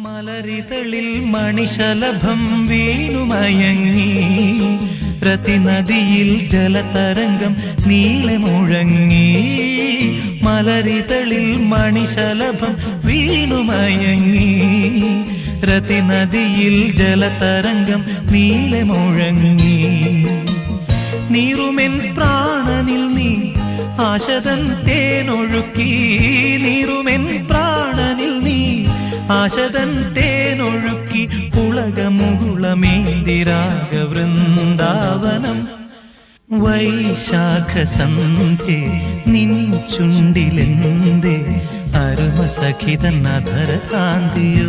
മലരിതളിൽ മണിശലഭം വീണുമയങ്ങി, രതിനദിയിൽ ജലതരംഗം നീളെ മുഴങ്ങി. മലരിതളിൽ മണിശലഭം വീണുമയങ്ങി, രതിനദിയിൽ ജലതരംഗം നീളെ മുഴങ്ങി. നീറുമെൻ പ്രാണനിൽ നീ ആശതൻ തേനൊഴുക്കി, നീറുമെൻ പ്രാണനിൽ നീ ആശതൻ തേനൊഴുക്കി. പുളകമുകുളമേന്തിരാഗ വൃന്ദാവനം വൈശാഖ സന്ധ്യേ നിൻ ചുണ്ടിലെന്തേ അരുമ സഖിതൻ അധര കാന്തിയോ.